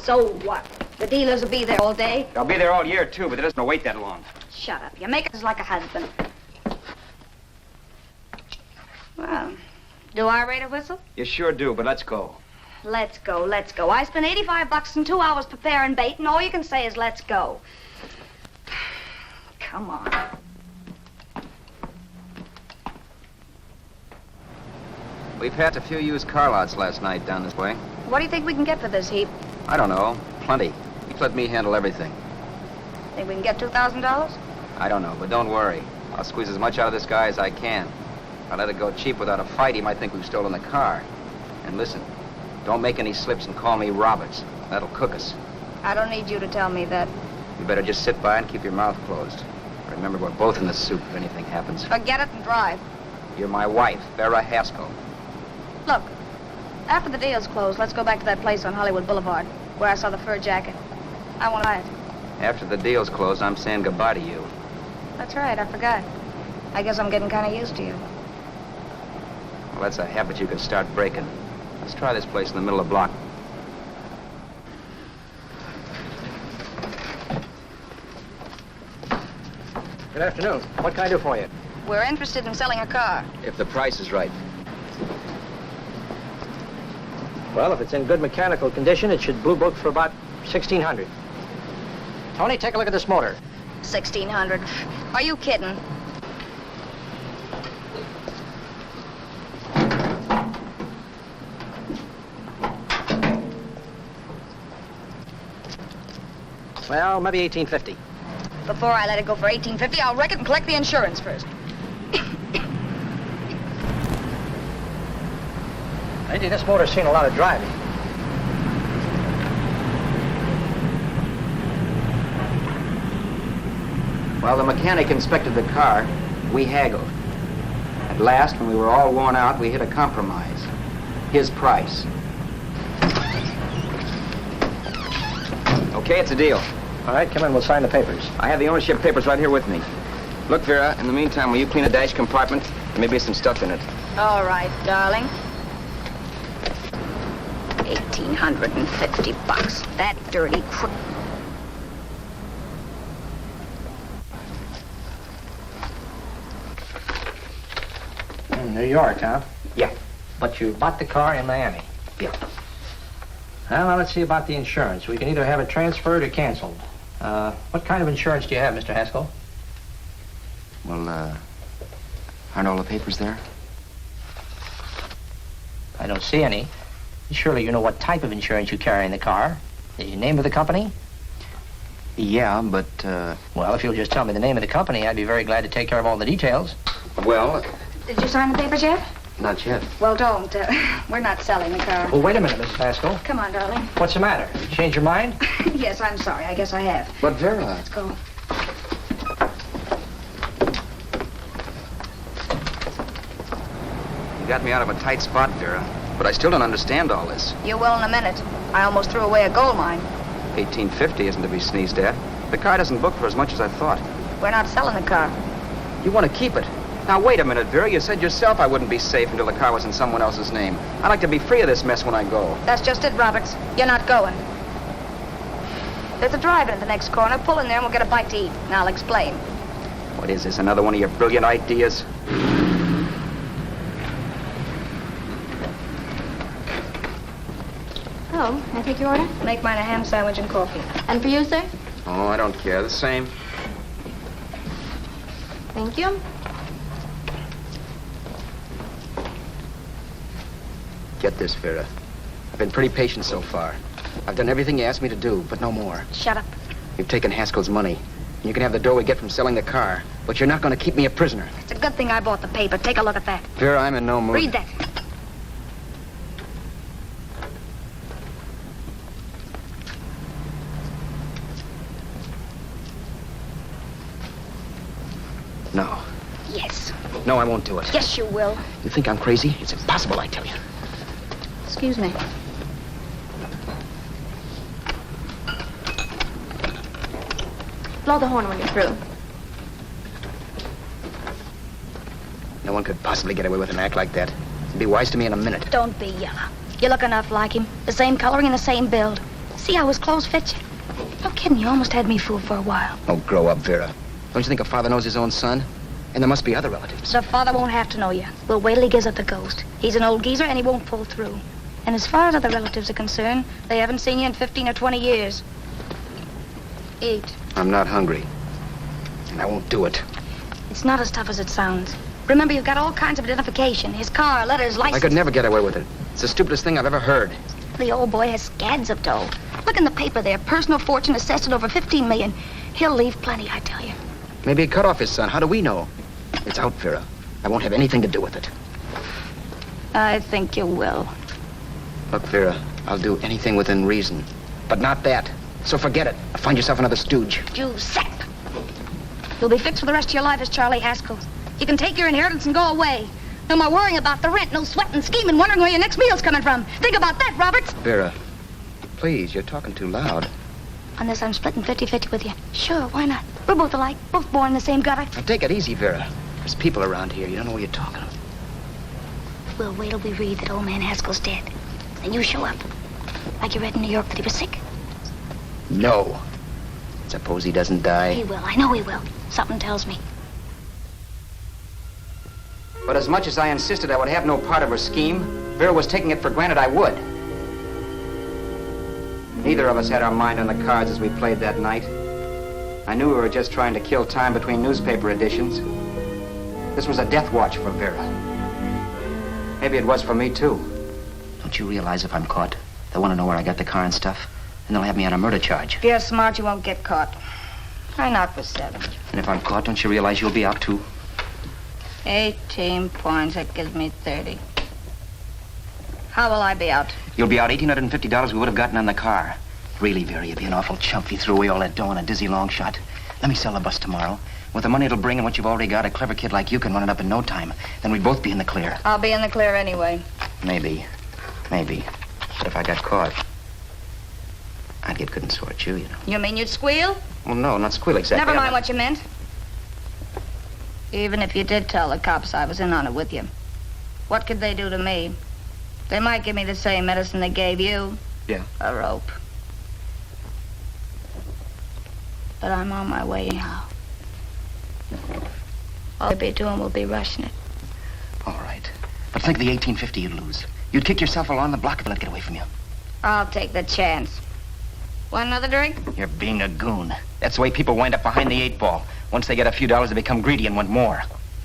So what? The dealers will be there all day? I'll be there all year, too, but it doesn't wait that long. Shut up. You make us like a husband. Well, do I rate a whistle? You sure do, but let's go. Let's go, let's go. I spent $85 in 2 hours preparing bait, and all you can say is let's go. Come on. We passed a few used car lots last night down this way. What do you think we can get for this heap? I don't know. Plenty. You let me handle everything. Think we can get $2,000? I don't know, but don't worry. I'll squeeze as much out of this guy as I can. If I let it go cheap without a fight, he might think we've stolen the car. And listen, don't make any slips and call me Roberts. That'll cook us. I don't need you to tell me that. You better just sit by and keep your mouth closed. Remember, we're both in the soup if anything happens. Forget it and drive. You're my wife, Vera Haskell. Look, after the deal's closed, let's go back to that place on Hollywood Boulevard where I saw the fur jacket. I want to buy it. After the deal's closed, I'm saying goodbye to you. That's right, I forgot. I guess I'm getting kind of used to you. Well, that's a habit you can start breaking. Let's try this place in the middle of the block. Good afternoon. What can I do for you? We're interested in selling a car. If the price is right. Well, if it's in good mechanical condition, it should blue book for about $1,600. Tony, take a look at this motor. $1,600. Are you kidding? Well, maybe $1,850. Before I let it go for $1,850, I'll wreck it and collect the insurance first. Lady, this motor's seen a lot of driving. While the mechanic inspected the car, we haggled. At last, when we were all worn out, we hit a compromise. His price. Okay, it's a deal. All right, come in, we'll sign the papers. I have the ownership papers right here with me. Look, Vera, in the meantime, will you clean a dash compartment? There may be some stuff in it. All right, darling. $1,850. That dirty crook. In New York, huh? Yeah. But you bought the car in Miami? Yeah. Well, now let's see about the insurance. We can either have it transferred or canceled. What kind of insurance do you have, Mr. Haskell? Well, aren't all the papers there? I don't see any. Surely you know what type of insurance you carry in the car. The name of the company? Yeah, but, Well, if you'll just tell me the name of the company, I'd be very glad to take care of all the details. Well, Did you sign the papers yet? Not yet. Well, don't. We're not selling the car. Oh, wait a minute, Miss Pascal. Come on, darling. What's the matter? You changed your mind? Yes, I'm sorry. I guess I have. But Vera... Let's go. You got me out of a tight spot, Vera. But I still don't understand all this. You will in a minute. I almost threw away a gold mine. 1850 isn't to be sneezed at. The car doesn't book for as much as I thought. We're not selling the car. You want to keep it? Now, wait a minute, Vera. You said yourself I wouldn't be safe until the car was in someone else's name. I'd like to be free of this mess when I go. That's just it, Roberts. You're not going. There's a drive-in at the next corner. Pull in there and we'll get a bite to eat. And I'll explain. What is this, another one of your brilliant ideas? Oh, can I take your order? Make mine a ham sandwich and coffee. And for you, sir? Oh, I don't care. The same. Thank you. Get this, Vera. I've been pretty patient so far. I've done everything you asked me to do, but no more. Shut up. You've taken Haskell's money. And you can have the dough we get from selling the car. But you're not going to keep me a prisoner. It's a good thing I bought the paper. Take a look at that. Vera, I'm in no mood. Read that. No. Yes. No, I won't do it. Yes, you will. You think I'm crazy? It's impossible, I tell you. Excuse me. Blow the horn when you're through. No one could possibly get away with an act like that. It'd be wise to me in a minute. Don't be yellow. You look enough like him. The same coloring and the same build. See how his clothes fit you? No kidding, you almost had me fooled for a while. Oh, grow up, Vera. Don't you think a father knows his own son? And there must be other relatives. The father won't have to know you. We'll wait till he gives up the ghost. He's an old geezer and he won't pull through. And as far as other relatives are concerned, they haven't seen you in 15 or 20 years. Eat. I'm not hungry. And I won't do it. It's not as tough as it sounds. Remember, you've got all kinds of identification. His car, letters, license. I could never get away with it. It's the stupidest thing I've ever heard. The old boy has scads of dough. Look in the paper there. Personal fortune assessed at over 15 million. He'll leave plenty, I tell you. Maybe he cut off his son. How do we know? It's out, Vera. I won't have anything to do with it. I think you will. Look, Vera, I'll do anything within reason. But not that. So forget it. Find yourself another stooge. You sap. You'll be fixed for the rest of your life as Charlie Haskell. You can take your inheritance and go away. No more worrying about the rent, no sweating, scheming, wondering where your next meal's coming from. Think about that, Roberts. Vera, please, you're talking too loud. On this, I'm splitting 50-50 with you. Sure, why not? We're both alike, both born in the same gutter. Now, take it easy, Vera. There's people around here. You don't know what you're talking about. We'll wait till we read that old man Haskell's dead. Then you show up. Like you read in New York that he was sick. No. Suppose he doesn't die. He will. I know he will. Something tells me. But as much as I insisted I would have no part of her scheme, Vera was taking it for granted I would. Neither of us had our mind on the cards as we played that night. I knew we were just trying to kill time between newspaper editions. This was a death watch for Vera. Maybe it was for me, too. Don't you realize if I'm caught, they'll want to know where I got the car and stuff, and they'll have me on a murder charge. If you're smart, you won't get caught. I knock for 7. And if I'm caught, don't you realize you'll be out, too? 18 points, that gives me 30. How will I be out? You'll be out $1,850 we would have gotten on the car. Really, Vera, you'd be an awful chump if you threw away all that dough on a dizzy long shot. Let me sell the bus tomorrow. With the money it'll bring and what you've already got, a clever kid like you can run it up in no time. Then we'd both be in the clear. I'll be in the clear anyway. Maybe. But if I got caught, I'd get good and sore at you, you know. You mean you'd squeal? Well, no, not squeal exactly. Never mind what you meant. Even if you did tell the cops I was in on it with you, what could they do to me? They might give me the same medicine they gave you. Yeah. A rope. But I'm on my way now. All they'll be doing will be rushing it. All right. But think of the 1850 you'd lose. You'd kick yourself along the block if they let it get away from you. I'll take the chance. Want another drink? You're being a goon. That's the way people wind up behind the 8 ball. Once they get a few dollars, they become greedy and want more.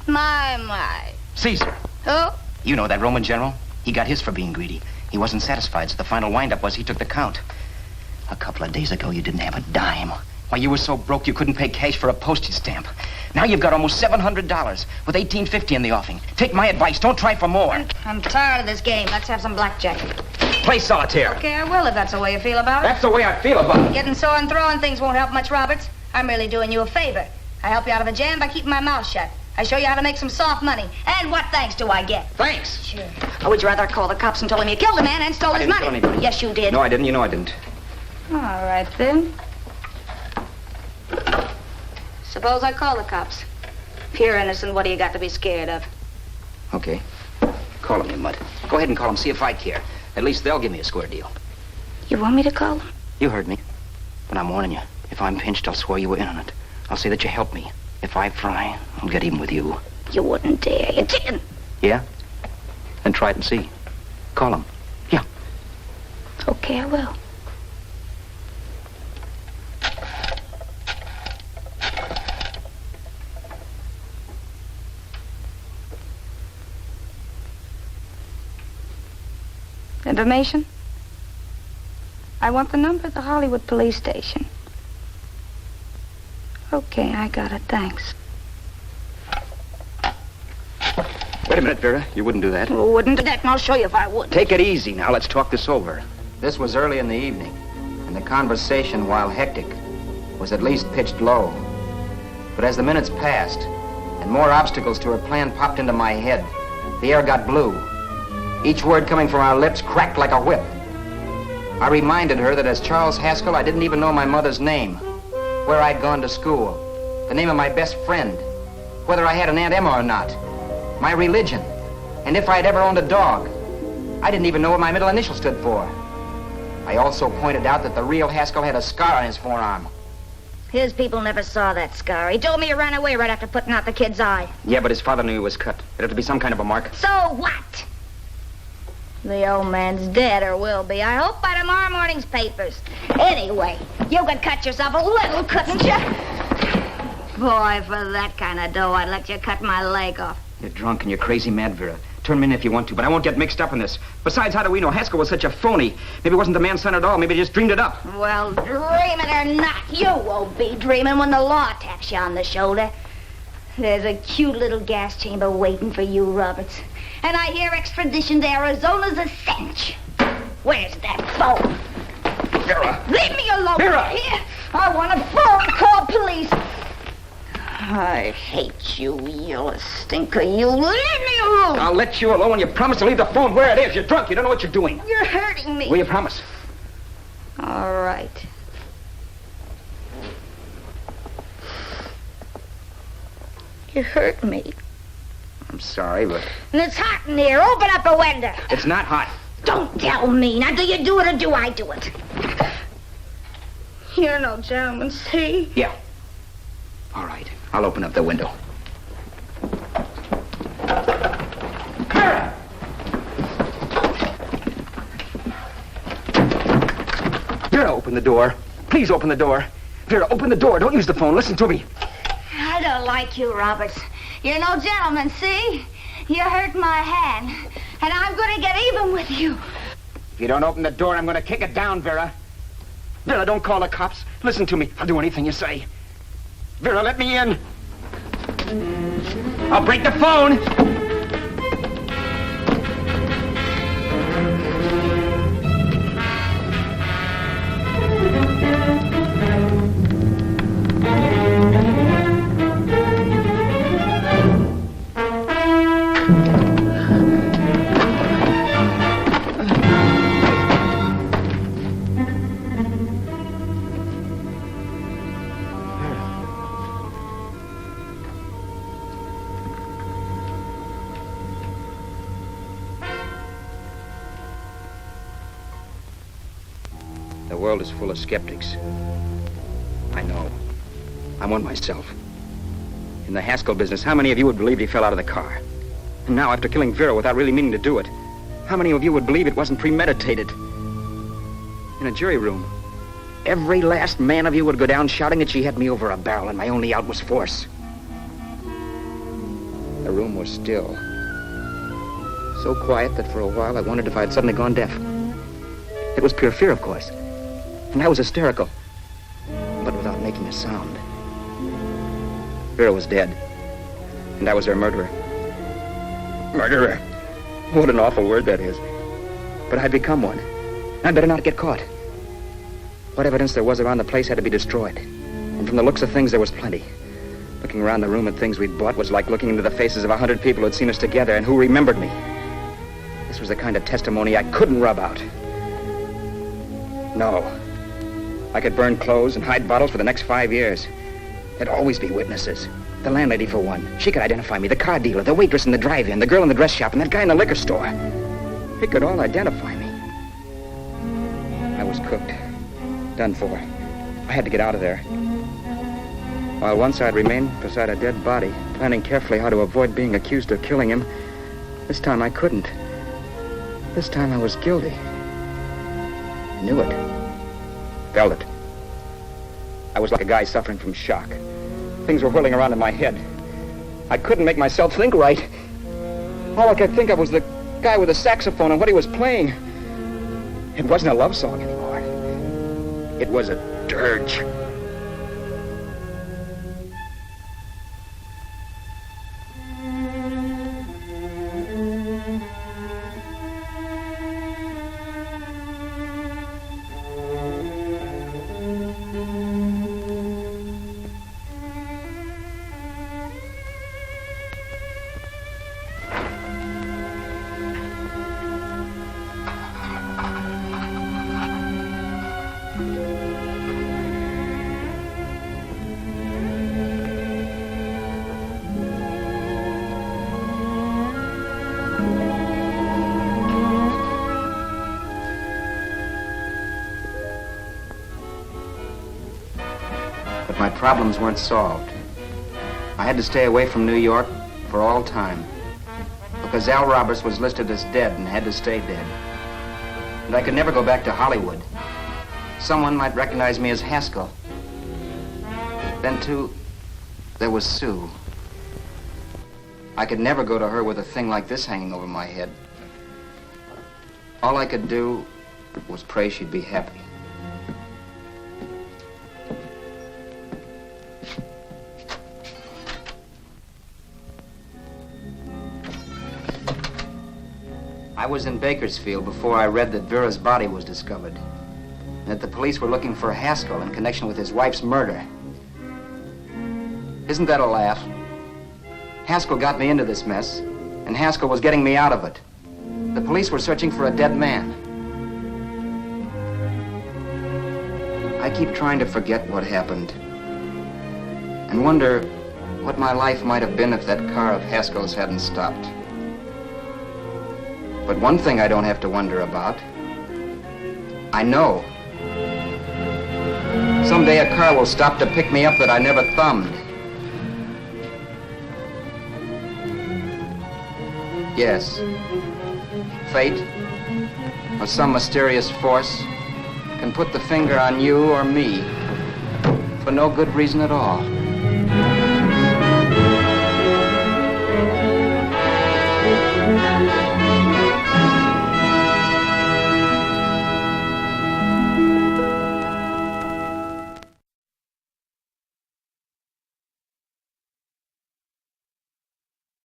My. Caesar. Who? You know that Roman general? He got his for being greedy. He wasn't satisfied, so the final wind-up was he took the count. A couple of days ago, you didn't have a dime. Why, you were so broke you couldn't pay cash for a postage stamp. Now you've got almost $700 with $18.50 in the offing. Take my advice. Don't try for more. I'm tired of this game. Let's have some blackjack. Play solitaire. Okay, I will if that's the way you feel about it. That's the way I feel about it. Getting sore and throwing things won't help much, Roberts. I'm really doing you a favor. I help you out of a jam by keeping my mouth shut. I show you how to make some soft money. And what thanks do I get? Thanks. Sure. Or would you rather call the cops and told him you killed a man and stole his money? I didn't kill anybody. Yes, you did. No, I didn't. You know I didn't. All right, then. Suppose I call the cops. If you're innocent, what do you got to be scared of? Okay. Call them, you mutt. Go ahead and call them. See if I care. At least they'll give me a square deal. You want me to call them? You heard me. But I'm warning you. If I'm pinched, I'll swear you were in on it. I'll say that you helped me. If I fry, I'll get even with you. You wouldn't dare. You didn't. Yeah? Then try it and see. Call them. Yeah. Okay, I will. Information? I want the number of the Hollywood police station. Okay, I got it. Thanks. Wait a minute, Vera. You wouldn't do that. Wouldn't do that, and I'll show you if I would. Take it easy now. Let's talk this over. This was early in the evening, and the conversation, while hectic, was at least pitched low. But as the minutes passed, and more obstacles to her plan popped into my head, the air got blue. Each word coming from our lips cracked like a whip. I reminded her that as Charles Haskell, I didn't even know my mother's name, where I'd gone to school, the name of my best friend, whether I had an Aunt Emma or not, my religion, and if I'd ever owned a dog. I didn't even know what my middle initial stood for. I also pointed out that the real Haskell had a scar on his forearm. His people never saw that scar. He told me he ran away right after putting out the kid's eye. Yeah, but his father knew he was cut. It'd have to be some kind of a mark. So what? The old man's dead, or will be. I hope by tomorrow morning's papers. Anyway, you could cut yourself a little, couldn't you? Boy, for that kind of dough, I'd let you cut my leg off. You're drunk and you're crazy mad, Vera. Turn me in if you want to, but I won't get mixed up in this. Besides, how do we know Haskell was such a phony? Maybe he wasn't the man's son at all. Maybe he just dreamed it up. Well, dreaming or not, you won't be dreaming when the law taps you on the shoulder. There's a cute little gas chamber waiting for you, Roberts. And I hear extradition to Arizona's a cinch. Where's that phone? Vera! Leave me alone. Vera! Here. I want a phone. Call police. I hate you, you stinker. You leave me alone. I'll let you alone when you promise to leave the phone where it is. You're drunk. You don't know what you're doing. You're hurting me. Will you promise? All right. You hurt me. I'm sorry, but... And it's hot in here. Open up a window. It's not hot. Don't tell me. Now, do you do it or do I do it? You're no gentleman, see? Yeah. All right. I'll open up the window. Vera! Vera, open the door. Please open the door. Vera, open the door. Don't use the phone. Listen to me. I don't like you, Roberts. You're no gentleman, see? You hurt my hand, and I'm going to get even with you. If you don't open the door, I'm going to kick it down, Vera. Vera, don't call the cops. Listen to me. I'll do anything you say. Vera, let me in. I'll break the phone. The world is full of skeptics. I know. I'm one myself. In the Haskell business, how many of you would believe he fell out of the car? And now, after killing Vera without really meaning to do it, how many of you would believe it wasn't premeditated? In a jury room, every last man of you would go down shouting that she had me over a barrel and my only out was force. The room was still. So quiet that for a while I wondered if I had suddenly gone deaf. It was pure fear, of course. And I was hysterical, but without making a sound. Vera was dead. And I was her murderer. Murderer. What an awful word that is. But I'd become one. I'd better not get caught. What evidence there was around the place had to be destroyed. And from the looks of things, there was plenty. Looking around the room at things we'd bought was like looking into the faces of 100 people who'd seen us together and who remembered me. This was the kind of testimony I couldn't rub out. No. I could burn clothes and hide bottles for the next 5 years. There'd always be witnesses. The landlady, for one. She could identify me. The car dealer, the waitress in the drive-in, the girl in the dress shop, and that guy in the liquor store. They could all identify me. I was cooked. Done for. I had to get out of there. While once I'd remained beside a dead body, planning carefully how to avoid being accused of killing him, this time I couldn't. This time I was guilty. I knew it. Felt it. I was like a guy suffering from shock. Things were whirling around in my head. I couldn't make myself think right. All I could think of was the guy with the saxophone and what he was playing. It wasn't a love song anymore. It was a dirge. My problems weren't solved. I had to stay away from New York for all time because Al Roberts was listed as dead and had to stay dead. And I could never go back to Hollywood. Someone might recognize me as Haskell. Then, too, there was Sue. I could never go to her with a thing like this hanging over my head. All I could do was pray she'd be happy. I was in Bakersfield before I read that Vera's body was discovered, and that the police were looking for Haskell in connection with his wife's murder. Isn't that a laugh? Haskell got me into this mess, and Haskell was getting me out of it. The police were searching for a dead man. I keep trying to forget what happened, and wonder what my life might have been if that car of Haskell's hadn't stopped. But one thing I don't have to wonder about. I know. Someday a car will stop to pick me up that I never thumbed. Yes. Fate, or some mysterious force, can put the finger on you or me for no good reason at all.